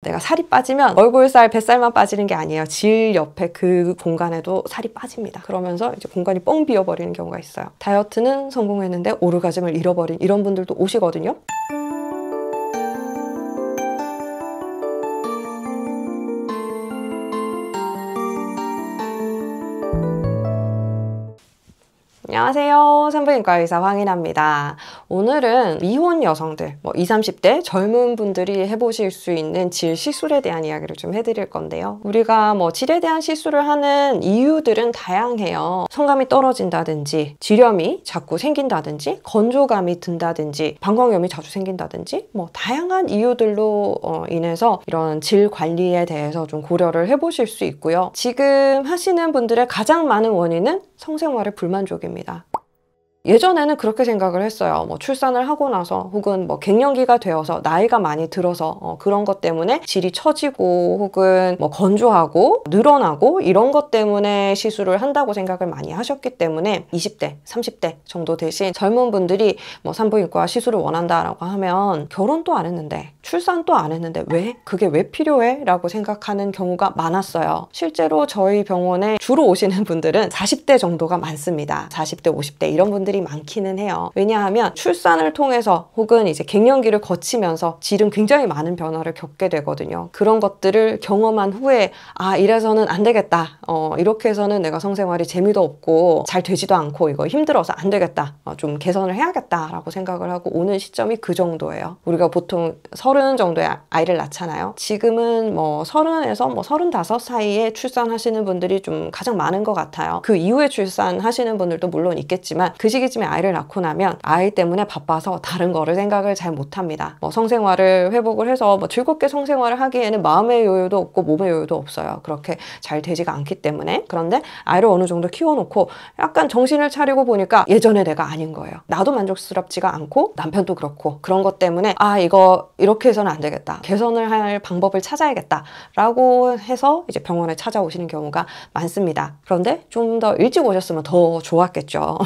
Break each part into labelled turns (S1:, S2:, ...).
S1: 내가 살이 빠지면 얼굴살, 뱃살만 빠지는 게 아니에요. 질 옆에 그 공간에도 살이 빠집니다. 그러면서 이제 공간이 뻥 비어버리는 경우가 있어요. 다이어트는 성공했는데 오르가즘을 잃어버린 이런 분들도 오시거든요. 안녕하세요. 산부인과 의사 황인아입니다. 오늘은 미혼 여성들, 20, 30대 젊은 분들이 해보실 수 있는 질 시술에 대한 이야기를 좀 해드릴 건데요. 우리가 질에 대한 시술을 하는 이유들은 다양해요. 성감이 떨어진다든지, 지렴이 자꾸 생긴다든지, 건조감이 든다든지, 방광염이 자주 생긴다든지, 다양한 이유들로 인해서 이런 질 관리에 대해서 좀 고려를 해보실 수 있고요. 지금 하시는 분들의 가장 많은 원인은 성생활의 불만족입니다. 예전에는 그렇게 생각을 했어요. 출산을 하고 나서 혹은 갱년기가 되어서 나이가 많이 들어서 그런 것 때문에 질이 처지고 혹은 건조하고 늘어나고 이런 것 때문에 시술을 한다고 생각을 많이 하셨기 때문에 20대, 30대 정도 되신 젊은 분들이 산부인과 시술을 원한다라고 하면 결혼도 안 했는데 출산도 안 했는데 왜? 그게 왜 필요해? 라고 생각하는 경우가 많았어요. 실제로 저희 병원에 주로 오시는 분들은 40대 정도가 많습니다. 40대, 50대 이런 분들이 많기는 해요. 왜냐하면 출산을 통해서 혹은 이제 갱년기를 거치면서 질은 굉장히 많은 변화를 겪게 되거든요. 그런 것들을 경험한 후에 이래서는 안 되겠다. 이렇게 해서는 내가 성생활이 재미도 없고 잘 되지도 않고 이거 힘들어서 안 되겠다. 좀 개선을 해야겠다라고 생각을 하고 오는 시점이 그 정도예요. 우리가 보통 30 정도의 아이를 낳잖아요. 지금은 30에서 35 사이에 출산하시는 분들이 좀 가장 많은 것 같아요. 그 이후에 출산하시는 분들도 물론 있겠지만 그 시기쯤에 아이를 낳고 나면 아이 때문에 바빠서 다른 거를 생각을 잘 못합니다. 성생활을 회복을 해서 즐겁게 성생활을 하기에는 마음의 여유도 없고 몸의 여유도 없어요. 그렇게 잘 되지가 않기 때문에. 그런데 아이를 어느 정도 키워놓고 약간 정신을 차리고 보니까 예전의 내가 아닌 거예요. 나도 만족스럽지가 않고 남편도 그렇고 그런 것 때문에 이거 이렇게 해서는 안 되겠다. 개선을 할 방법을 찾아야겠다 라고 해서 이제 병원에 찾아오시는 경우가 많습니다. 그런데 좀 더 일찍 오셨으면 더 좋았겠죠.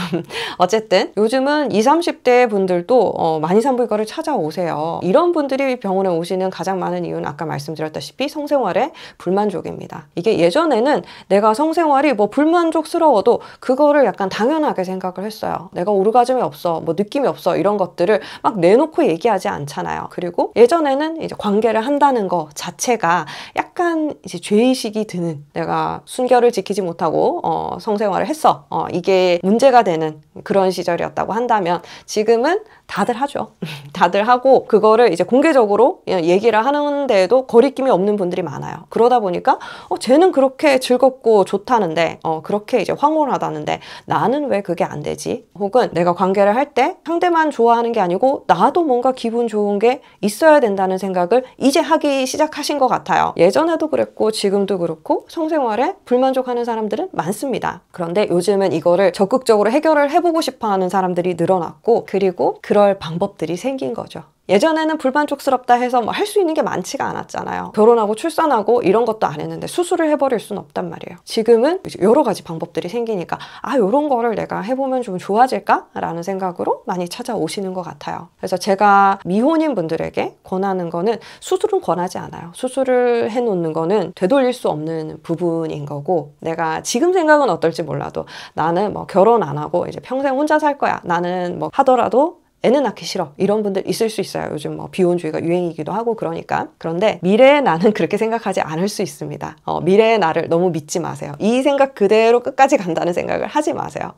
S1: 어쨌든 요즘은 20, 30대 분들도 많이 산부인과를 찾아오세요. 이런 분들이 병원에 오시는 가장 많은 이유는 아까 말씀드렸다시피 성생활에 불만족입니다. 이게 예전에는 내가 성생활이 불만족스러워도 그거를 약간 당연하게 생각을 했어요. 내가 오르가즘이 없어, 느낌이 없어 이런 것들을 막 내놓고 얘기하지 않잖아요. 그리고 예전에는 이제 관계를 한다는 거 자체가 약간 이제 죄의식이 드는, 내가 순결을 지키지 못하고 성생활을 했어. 이게 문제가 되는 그런 시절이었다고 한다면 지금은 다들 하죠. 다들 하고 그거를 이제 공개적으로 얘기를 하는데도 거리낌이 없는 분들이 많아요. 그러다 보니까 쟤는 그렇게 즐겁고 좋다는데 그렇게 이제 황홀하다는데 나는 왜 그게 안 되지? 혹은 내가 관계를 할 때 상대만 좋아하는 게 아니고 나도 뭔가 기분 좋은 게 있어야 된다는 생각을 이제 하기 시작하신 것 같아요. 예전에도 그랬고 지금도 그렇고 성생활에 불만족하는 사람들은 많습니다. 그런데 요즘은 이거를 적극적으로 해결을 해보고 싶어하는 사람들이 늘어났고 그리고 그럴 방법들이 생긴 거죠. 예전에는 불만족스럽다 해서 할 수 있는 게 많지가 않았잖아요. 결혼하고 출산하고 이런 것도 안 했는데 수술을 해버릴 수는 없단 말이에요. 지금은 여러 가지 방법들이 생기니까 이런 거를 내가 해보면 좀 좋아질까? 라는 생각으로 많이 찾아오시는 것 같아요. 그래서 제가 미혼인 분들에게 권하는 거는 수술은 권하지 않아요. 수술을 해놓는 거는 되돌릴 수 없는 부분인 거고 내가 지금 생각은 어떨지 몰라도 나는 결혼 안 하고 이제 평생 혼자 살 거야. 나는 하더라도 애는 낳기 싫어 이런 분들 있을 수 있어요. 요즘 비혼주의가 유행이기도 하고 그러니까. 그런데 미래의 나는 그렇게 생각하지 않을 수 있습니다. 미래의 나를 너무 믿지 마세요. 이 생각 그대로 끝까지 간다는 생각을 하지 마세요.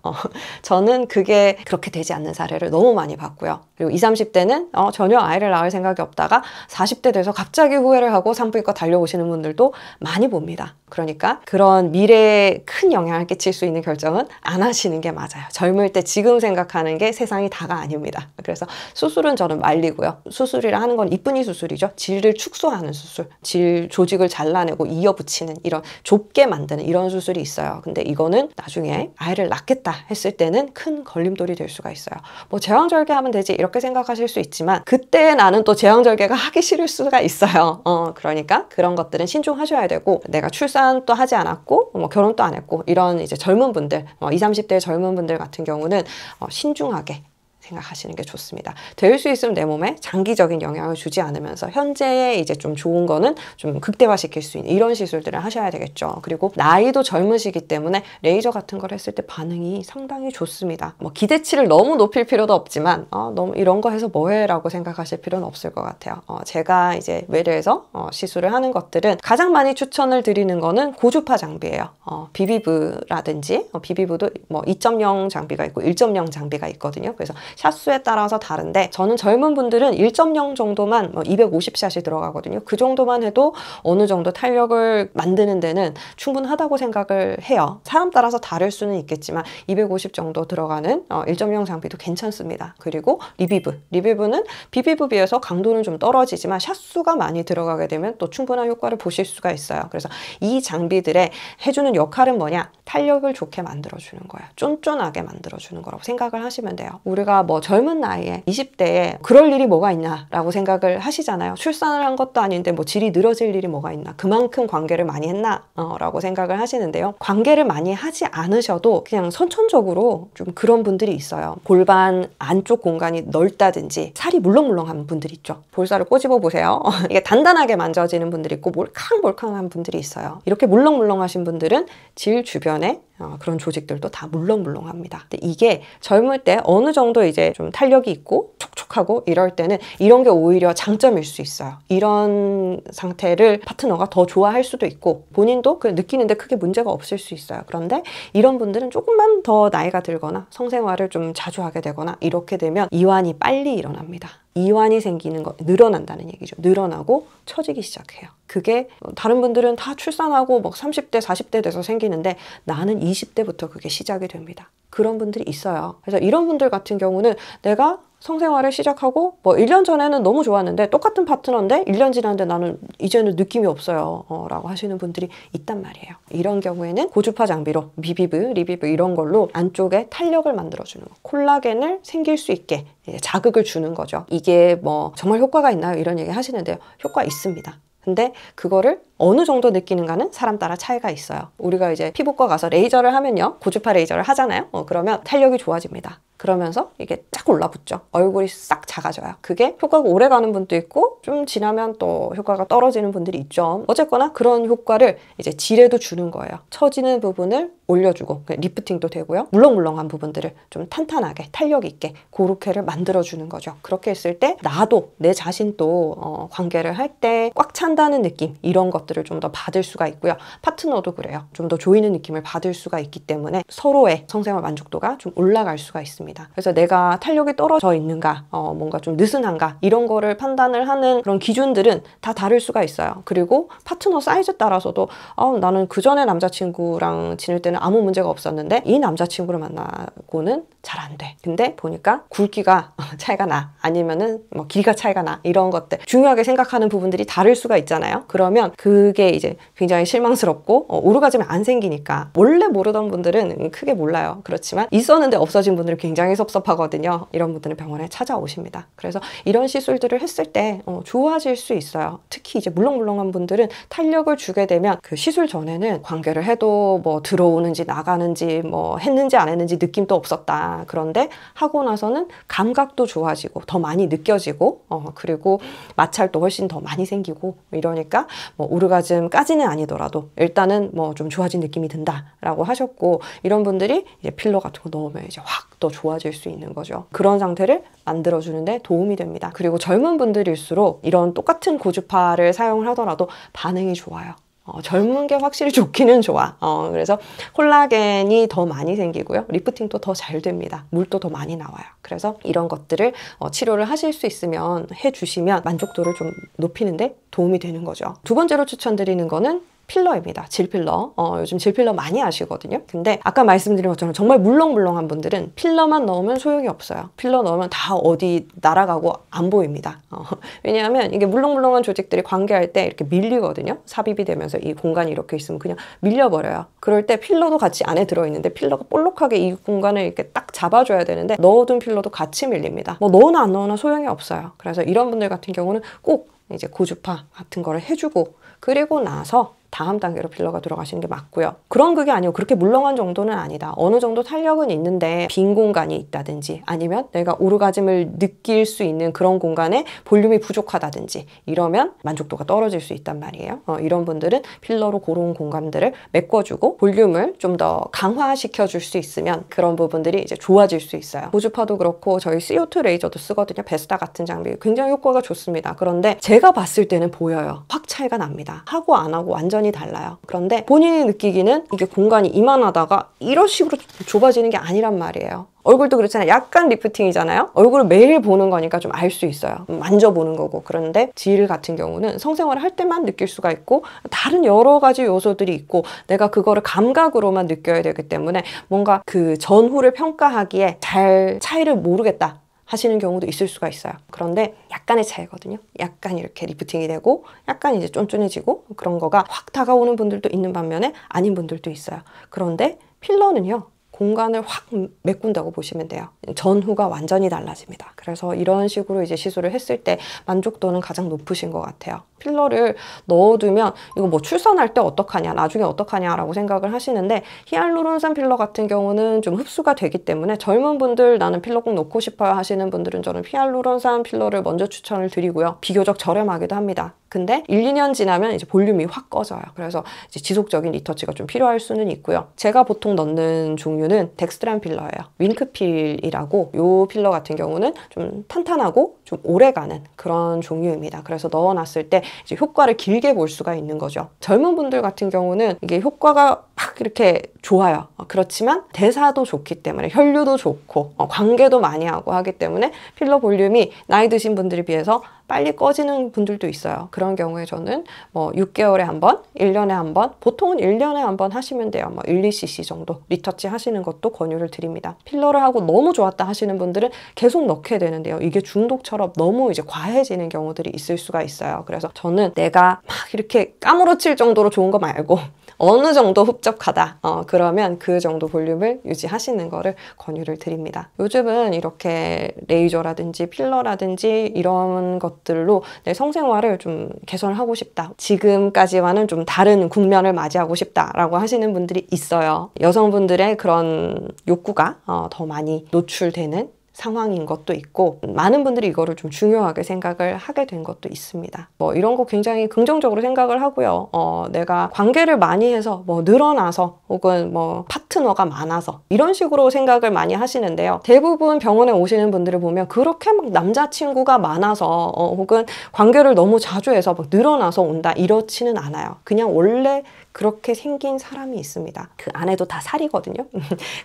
S1: 저는 그게 그렇게 되지 않는 사례를 너무 많이 봤고요. 그리고 20, 30대는 전혀 아이를 낳을 생각이 없다가 40대 돼서 갑자기 후회를 하고 산부인과 달려오시는 분들도 많이 봅니다. 그러니까 그런 미래에 큰 영향을 끼칠 수 있는 결정은 안 하시는 게 맞아요. 젊을 때 지금 생각하는 게 세상이 다가 아닙니다. 그래서 수술은 저는 말리고요. 수술이라 하는 건 이쁜이 수술이죠. 질을 축소하는 수술, 질 조직을 잘라내고 이어붙이는 이런 좁게 만드는 이런 수술이 있어요. 근데 이거는 나중에 아이를 낳겠다 했을 때는 큰 걸림돌이 될 수가 있어요. 제왕절개하면 되지 이렇게 생각하실 수 있지만 그때 나는 또 제왕절개가 하기 싫을 수가 있어요. 그러니까 그런 것들은 신중하셔야 되고 내가 출산도 하지 않았고 결혼도 안 했고 이런 이제 젊은 분들 20, 30대 젊은 분들 같은 경우는 신중하게 생각하시는 게 좋습니다. 될 수 있으면 내 몸에 장기적인 영향을 주지 않으면서 현재의 이제 좀 좋은 거는 좀 극대화시킬 수 있는 이런 시술들을 하셔야 되겠죠. 그리고 나이도 젊으시기 때문에 레이저 같은 걸 했을 때 반응이 상당히 좋습니다. 뭐 기대치를 너무 높일 필요도 없지만 너무 이런 거 해서 뭐해 라고 생각하실 필요는 없을 것 같아요. 제가 이제 외래에서 시술을 하는 것들은 가장 많이 추천을 드리는 거는 고주파 장비예요. 비비브라든지 비비브도 뭐 2.0 장비가 있고 1.0 장비가 있거든요. 그래서 샷수에 따라서 다른데 저는 젊은 분들은 1.0 정도만 250샷이 들어가거든요. 그 정도만 해도 어느 정도 탄력을 만드는 데는 충분하다고 생각을 해요. 사람 따라서 다를 수는 있겠지만 250 정도 들어가는 1.0 장비도 괜찮습니다. 그리고 리비브는 비비브 비해서 강도는 좀 떨어지지만 샷수가 많이 들어가게 되면 또 충분한 효과를 보실 수가 있어요. 그래서 이 장비들의 해주는 역할은 뭐냐? 탄력을 좋게 만들어주는 거예요. 쫀쫀하게 만들어주는 거라고 생각을 하시면 돼요. 우리가 뭐 젊은 나이에 20대에 그럴 일이 뭐가 있나 라고 생각을 하시잖아요. 출산을 한 것도 아닌데 뭐 질이 늘어질 일이 뭐가 있나, 그만큼 관계를 많이 했나 라고 생각을 하시는데요. 관계를 많이 하지 않으셔도 그냥 선천적으로 좀 그런 분들이 있어요. 골반 안쪽 공간이 넓다든지 살이 물렁물렁한 분들 있죠. 볼살을 꼬집어 보세요. 이게 단단하게 만져지는 분들이 있고 몰캉몰캉한 분들이 있어요. 이렇게 물렁물렁하신 분들은 질 주변에 그런 조직들도 다 물렁물렁합니다. 근데 이게 젊을 때 어느 정도 이제 좀 탄력이 있고 촉촉하고 이럴 때는 이런 게 오히려 장점일 수 있어요. 이런 상태를 파트너가 더 좋아할 수도 있고 본인도 느끼는데 크게 문제가 없을 수 있어요. 그런데 이런 분들은 조금만 더 나이가 들거나 성생활을 좀 자주 하게 되거나 이렇게 되면 이완이 빨리 일어납니다. 이완이 생기는 거 늘어난다는 얘기죠. 늘어나고 처지기 시작해요. 그게 다른 분들은 다 출산하고 막 30대, 40대 돼서 생기는데 나는 20대부터 그게 시작이 됩니다. 그런 분들이 있어요. 그래서 이런 분들 같은 경우는 내가 성생활을 시작하고 뭐 1년 전에는 너무 좋았는데 똑같은 파트너인데 1년 지났는데 나는 이제는 느낌이 없어요 라고 하시는 분들이 있단 말이에요. 이런 경우에는 고주파 장비로 리비브 이런 걸로 안쪽에 탄력을 만들어주는 거, 콜라겐을 생길 수 있게 자극을 주는 거죠. 이게 뭐 정말 효과가 있나요? 이런 얘기 하시는데요. 효과 있습니다. 근데 그거를 어느 정도 느끼는가는 사람 따라 차이가 있어요. 우리가 이제 피부과 가서 레이저를 하면요, 고주파 레이저를 하잖아요. 그러면 탄력이 좋아집니다. 그러면서 이게 쫙 올라붙죠. 얼굴이 싹 작아져요. 그게 효과가 오래 가는 분도 있고 좀 지나면 또 효과가 떨어지는 분들이 있죠. 어쨌거나 그런 효과를 이제 질에도 주는 거예요. 처지는 부분을 올려주고 리프팅도 되고요. 물렁물렁한 부분들을 좀 탄탄하게 탄력 있게 그렇게를 만들어주는 거죠. 그렇게 했을 때 나도 내 자신도 관계를 할 때 꽉 찬다는 느낌 이런 것들을 좀 더 받을 수가 있고요. 파트너도 그래요. 좀 더 조이는 느낌을 받을 수가 있기 때문에 서로의 성생활 만족도가 좀 올라갈 수가 있습니다. 그래서 내가 탄력이 떨어져 있는가, 뭔가 좀 느슨한가 이런 거를 판단을 하는 그런 기준들은 다 다를 수가 있어요. 그리고 파트너 사이즈 따라서도 나는 그 전에 남자친구랑 지낼 때는 아무 문제가 없었는데 이 남자친구를 만나고는 잘 안 돼. 근데 보니까 굵기가 차이가 나, 아니면은 뭐 길이가 차이가 나, 이런 것들 중요하게 생각하는 부분들이 다를 수가 있잖아요. 그러면 그게 이제 굉장히 실망스럽고 오르가즘이 안 생기니까 원래 모르던 분들은 크게 몰라요. 그렇지만 있었는데 없어진 분들은 굉장히 섭섭하거든요. 이런 분들은 병원에 찾아오십니다. 그래서 이런 시술들을 했을 때 좋아질 수 있어요. 특히 이제 물렁물렁한 분들은 탄력을 주게 되면 그 시술 전에는 관계를 해도 뭐 들어오는지 나가는지 뭐 했는지 안 했는지 느낌도 없었다. 그런데 하고 나서는 감각도 좋아지고 더 많이 느껴지고 그리고 마찰도 훨씬 더 많이 생기고 이러니까 뭐 오르가즘까지는 아니더라도 일단은 뭐 좀 좋아진 느낌이 든다라고 하셨고, 이런 분들이 이제 필러 같은 거 넣으면 이제 확 더 좋아질 수 있는 거죠. 그런 상태를 만들어주는데 도움이 됩니다. 그리고 젊은 분들일수록 이런 똑같은 고주파를 사용을 하더라도 반응이 좋아요. 젊은 게 확실히 좋기는 좋아. 그래서 콜라겐이 더 많이 생기고요. 리프팅도 더 잘 됩니다. 물도 더 많이 나와요. 그래서 이런 것들을 치료를 하실 수 있으면 해주시면 만족도를 좀 높이는데 도움이 되는 거죠. 두 번째로 추천드리는 거는 필러입니다. 질필러. 요즘 질필러 많이 하시거든요. 근데 아까 말씀드린 것처럼 정말 물렁물렁한 분들은 필러만 넣으면 소용이 없어요. 필러 넣으면 다 어디 날아가고 안 보입니다. 왜냐하면 이게 물렁물렁한 조직들이 관계할 때 이렇게 밀리거든요. 삽입이 되면서 이 공간이 이렇게 있으면 그냥 밀려버려요. 그럴 때 필러도 같이 안에 들어있는데 필러가 볼록하게 이 공간을 이렇게 딱 잡아줘야 되는데 넣어둔 필러도 같이 밀립니다. 뭐 넣으나 안 넣으나 소용이 없어요. 그래서 이런 분들 같은 경우는 꼭 이제 고주파 같은 거를 해주고 그리고 나서 다음 단계로 필러가 들어가시는 게 맞고요. 그런 그게 아니고 그렇게 물렁한 정도는 아니다. 어느 정도 탄력은 있는데 빈 공간이 있다든지 아니면 내가 오르가즘을 느낄 수 있는 그런 공간에 볼륨이 부족하다든지 이러면 만족도가 떨어질 수 있단 말이에요. 이런 분들은 필러로 그런 공간들을 메꿔주고 볼륨을 좀 더 강화시켜 줄 수 있으면 그런 부분들이 이제 좋아질 수 있어요. 고주파도 그렇고 저희 CO2 레이저도 쓰거든요. 베스타 같은 장비 굉장히 효과가 좋습니다. 그런데 제가 봤을 때는 보여요. 확 차이가 납니다. 하고 안 하고 완전히 달라요. 그런데 본인이 느끼기는 이게 공간이 이만하다가 이런 식으로 좁아지는 게 아니란 말이에요. 얼굴도 그렇잖아요. 약간 리프팅이잖아요. 얼굴을 매일 보는 거니까 좀 알 수 있어요. 만져보는 거고. 그런데 질 같은 경우는 성생활을 할 때만 느낄 수가 있고 다른 여러 가지 요소들이 있고 내가 그거를 감각으로만 느껴야 되기 때문에 뭔가 그 전후를 평가하기에 잘 차이를 모르겠다 하시는 경우도 있을 수가 있어요. 그런데 약간의 차이거든요. 약간 이렇게 리프팅이 되고 약간 이제 쫀쫀해지고 그런 거가 확 다가오는 분들도 있는 반면에 아닌 분들도 있어요. 그런데 필러는요. 공간을 확 메꾼다고 보시면 돼요. 전후가 완전히 달라집니다. 그래서 이런 식으로 이제 시술을 했을 때 만족도는 가장 높으신 것 같아요. 필러를 넣어두면 이거 뭐 출산할 때 어떡하냐, 나중에 어떡하냐라고 생각을 하시는데 히알루론산 필러 같은 경우는 좀 흡수가 되기 때문에 젊은 분들 나는 필러 꼭 넣고 싶어요 하시는 분들은 저는 히알루론산 필러를 먼저 추천을 드리고요. 비교적 저렴하기도 합니다. 근데 1, 2년 지나면 이제 볼륨이 확 꺼져요. 그래서 이제 지속적인 리터치가 좀 필요할 수는 있고요. 제가 보통 넣는 종류는 덱스트란 필러예요. 윙크필이라고 이 필러 같은 경우는 좀 탄탄하고 좀 오래가는 그런 종류입니다. 그래서 넣어놨을 때 이제 효과를 길게 볼 수가 있는 거죠. 젊은 분들 같은 경우는 이게 효과가 막 이렇게 좋아요. 그렇지만 대사도 좋기 때문에 혈류도 좋고 관계도 많이 하고 하기 때문에 필러 볼륨이 나이 드신 분들에 비해서 빨리 꺼지는 분들도 있어요. 그런 경우에 저는 뭐 6개월에 한 번, 1년에 한 번, 보통은 1년에 한 번 하시면 돼요. 뭐 1, 2cc 정도 리터치 하시는 것도 권유를 드립니다. 필러를 하고 너무 좋았다 하시는 분들은 계속 넣게 되는데요. 이게 중독처럼 너무 이제 과해지는 경우들이 있을 수가 있어요. 그래서 저는 내가 막 이렇게 까무러칠 정도로 좋은 거 말고 어느 정도 흡족하다. 그러면 그 정도 볼륨을 유지하시는 거를 권유를 드립니다. 요즘은 이렇게 레이저라든지 필러라든지 이런 것들로 내 성생활을 좀 개선을 하고 싶다. 지금까지와는 좀 다른 국면을 맞이하고 싶다라고 하시는 분들이 있어요. 여성분들의 그런 욕구가 더 많이 노출되는 상황인 것도 있고 많은 분들이 이거를 좀 중요하게 생각을 하게 된 것도 있습니다. 뭐 이런 거 굉장히 긍정적으로 생각을 하고요. 내가 관계를 많이 해서 뭐 늘어나서 혹은 뭐 파트너가 많아서 이런 식으로 생각을 많이 하시는데요. 대부분 병원에 오시는 분들을 보면 그렇게 막 남자친구가 많아서 혹은 관계를 너무 자주 해서 막 늘어나서 온다 이렇지는 않아요. 그냥 원래 그렇게 생긴 사람이 있습니다. 그 안에도 다 살이거든요.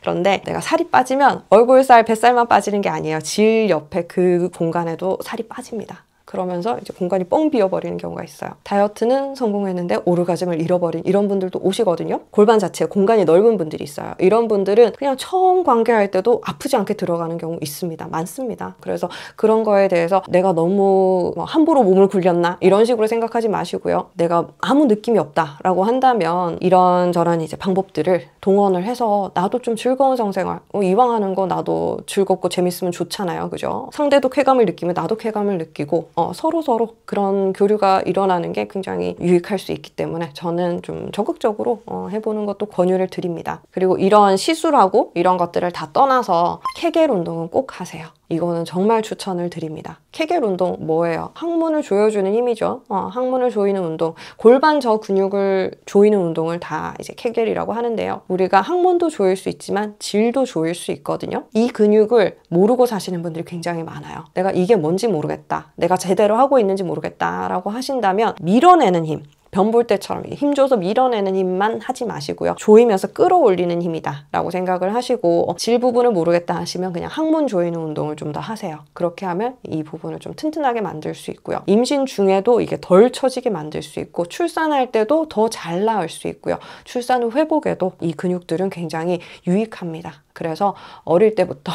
S1: 그런데 내가 살이 빠지면 얼굴살, 뱃살만 빠지는 게 아니에요. 질 옆에 그 공간에도 살이 빠집니다. 그러면서 이제 공간이 뻥 비어버리는 경우가 있어요. 다이어트는 성공했는데 오르가즘을 잃어버린 이런 분들도 오시거든요. 골반 자체에 공간이 넓은 분들이 있어요. 이런 분들은 그냥 처음 관계할 때도 아프지 않게 들어가는 경우 있습니다. 많습니다. 그래서 그런 거에 대해서 내가 너무 함부로 몸을 굴렸나 이런 식으로 생각하지 마시고요. 내가 아무 느낌이 없다라고 한다면 이런저런 이제 방법들을 동원을 해서 나도 좀 즐거운 성생활 이왕 하는 거 나도 즐겁고 재밌으면 좋잖아요. 그죠? 상대도 쾌감을 느끼면 나도 쾌감을 느끼고 서로 그런 교류가 일어나는 게 굉장히 유익할 수 있기 때문에 저는 좀 적극적으로 해보는 것도 권유를 드립니다. 그리고 이런 시술하고 이런 것들을 다 떠나서 케겔 운동은 꼭 하세요. 이거는 정말 추천을 드립니다. 케겔 운동 뭐예요? 항문을 조여주는 힘이죠. 항문을 조이는 운동, 골반 저 근육을 조이는 운동을 다 이제 케겔이라고 하는데요. 우리가 항문도 조일 수 있지만 질도 조일 수 있거든요. 이 근육을 모르고 사시는 분들이 굉장히 많아요. 내가 이게 뭔지 모르겠다. 내가 제대로 하고 있는지 모르겠다라고 하신다면 밀어내는 힘, 변볼 때처럼 힘줘서 밀어내는 힘만 하지 마시고요. 조이면서 끌어올리는 힘이다 라고 생각을 하시고 질 부분을 모르겠다 하시면 그냥 항문 조이는 운동을 좀 더 하세요. 그렇게 하면 이 부분을 좀 튼튼하게 만들 수 있고요. 임신 중에도 이게 덜 처지게 만들 수 있고 출산할 때도 더 잘 나을 수 있고요. 출산 후 회복에도 이 근육들은 굉장히 유익합니다. 그래서 어릴 때부터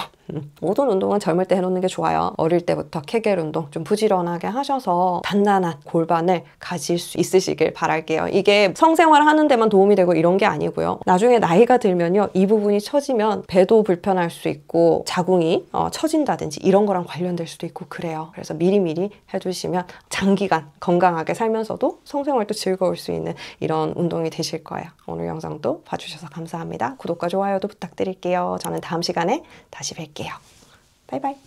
S1: 모든 운동은 젊을 때 해놓는 게 좋아요. 어릴 때부터 케겔 운동 좀 부지런하게 하셔서 단단한 골반을 가질 수 있으시길 바랄게요. 이게 성생활 하는 데만 도움이 되고 이런 게 아니고요. 나중에 나이가 들면요, 이 부분이 처지면 배도 불편할 수 있고 자궁이 처진다든지 이런 거랑 관련될 수도 있고 그래요. 그래서 미리미리 해두시면 장기간 건강하게 살면서도 성생활도 즐거울 수 있는 이런 운동이 되실 거예요. 오늘 영상도 봐주셔서 감사합니다. 구독과 좋아요도 부탁드릴게요. 저는 다음 시간에 다시 뵐게요. 바이바이.